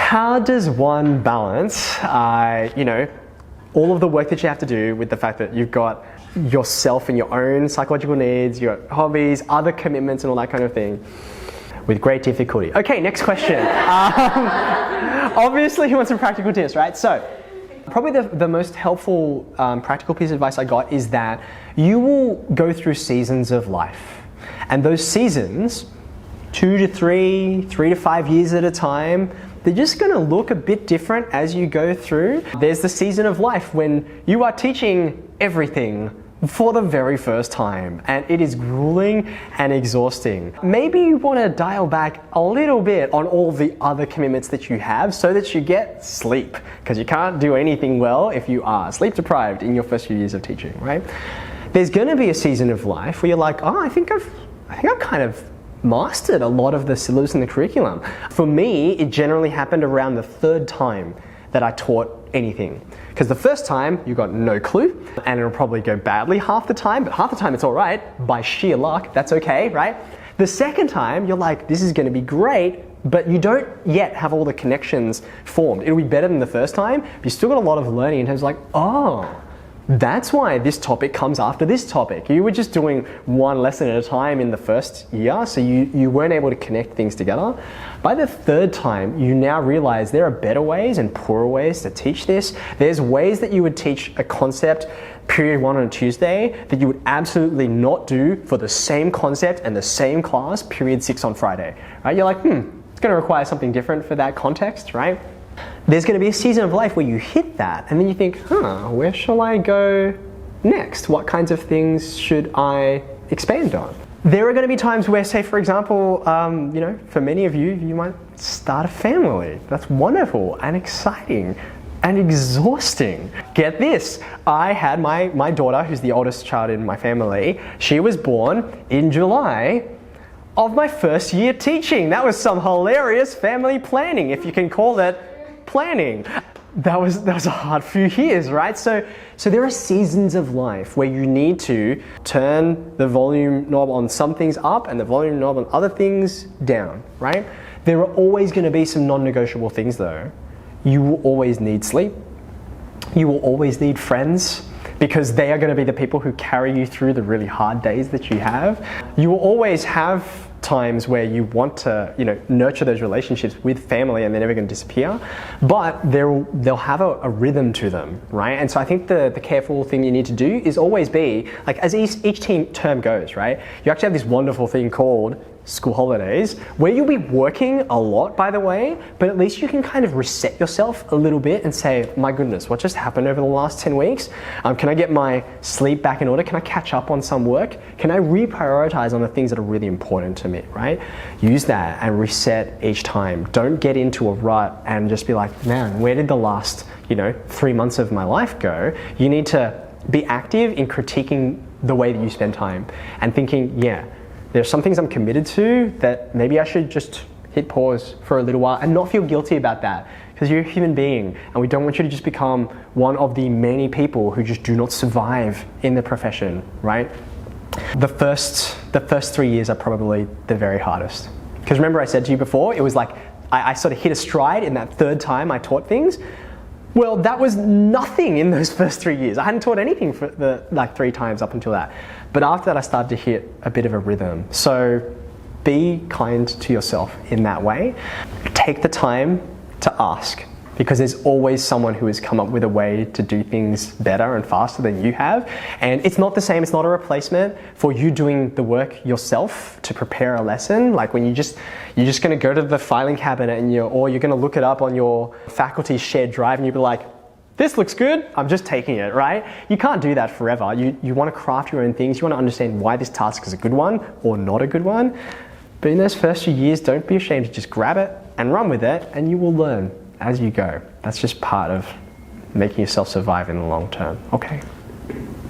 How does one balance, all of the work that you have to do with the fact that you've got yourself and your own psychological needs, your hobbies, other commitments and all that kind of thing, with great difficulty? Okay, next question. Obviously you want some practical tips, right? So, probably the most helpful practical piece of advice I got is that you will go through seasons of life. And those seasons, 2 to 3, 3 to 5 years at a time, they're just going to look a bit different as you go through. There's the season of life when you are teaching everything for the very first time, and it is grueling and exhausting. Maybe you want to dial back a little bit on all the other commitments that you have so that you get sleep, because you can't do anything well if you are sleep deprived in your first few years of teaching, right? There's going to be a season of life where you're like, oh, I think I've kind of mastered a lot of the syllabus and the curriculum. For me, it generally happened around the third time that I taught anything. Because the first time, you got no clue, and it'll probably go badly half the time, but half the time it's all right, by sheer luck, that's okay, right? The second time, you're like, this is gonna be great, but you don't yet have all the connections formed. It'll be better than the first time, but you still got a lot of learning in terms of like, oh, that's why this topic comes after this topic. You were just doing one lesson at a time in the first year, so you weren't able to connect things together. By the third time, you now realize there are better ways and poorer ways to teach this. There's ways that you would teach a concept period 1 on a Tuesday that you would absolutely not do for the same concept and the same class period 6 on Friday, right? You're like, it's gonna require something different for that context, right? There's going to be a season of life where you hit that and then you think, where shall I go next? What kinds of things should I expand on? There are going to be times where, say for example, for many of you, you might start a family. That's wonderful and exciting and exhausting. Get this, I had my daughter, who's the oldest child in my family, she was born in July of my first year teaching. That was some hilarious family planning, if you can call it planning. That was a hard few years, right? So there are seasons of life where you need to turn the volume knob on some things up and the volume knob on other things down, right? There are always going to be some non-negotiable things though. You will always need sleep. You will always need friends, because they are going to be the people who carry you through the really hard days that you have. You will always have times where you want to, nurture those relationships with family and they're never going to disappear, but they'll have a rhythm to them, right? And so I think the careful thing you need to do is always be, like as each term goes, right? You actually have this wonderful thing called school holidays, where you'll be working a lot, by the way, but at least you can kind of reset yourself a little bit and say, my goodness, what just happened over the last 10 weeks? Can I get my sleep back in order? Can I catch up on some work? Can I reprioritize on the things that are really important to me, right? Use that and reset each time. Don't get into a rut and just be like, man, where did the last, 3 months of my life go? You need to be active in critiquing the way that you spend time and thinking, there's some things I'm committed to that maybe I should just hit pause for a little while and not feel guilty about that, because you're a human being and we don't want you to just become one of the many people who just do not survive in the profession, right? The first 3 years are probably the very hardest. Because remember I said to you before, it was like I sort of hit a stride in that third time I taught things. Well, that was nothing in those first 3 years. I hadn't taught anything for the 3 times up until that. But after that, I started to hit a bit of a rhythm. So be kind to yourself in that way. Take the time to ask, because there's always someone who has come up with a way to do things better and faster than you have. And it's not the same, it's not a replacement for you doing the work yourself to prepare a lesson. Like when you're just gonna go to the filing cabinet and or you're gonna look it up on your faculty shared drive and you'll be like, this looks good, I'm just taking it, right? You can't do that forever. You wanna craft your own things, you wanna understand why this task is a good one or not a good one. But in those first few years, don't be ashamed to just grab it and run with it, and you will learn as you go. That's just part of making yourself survive in the long term. Okay.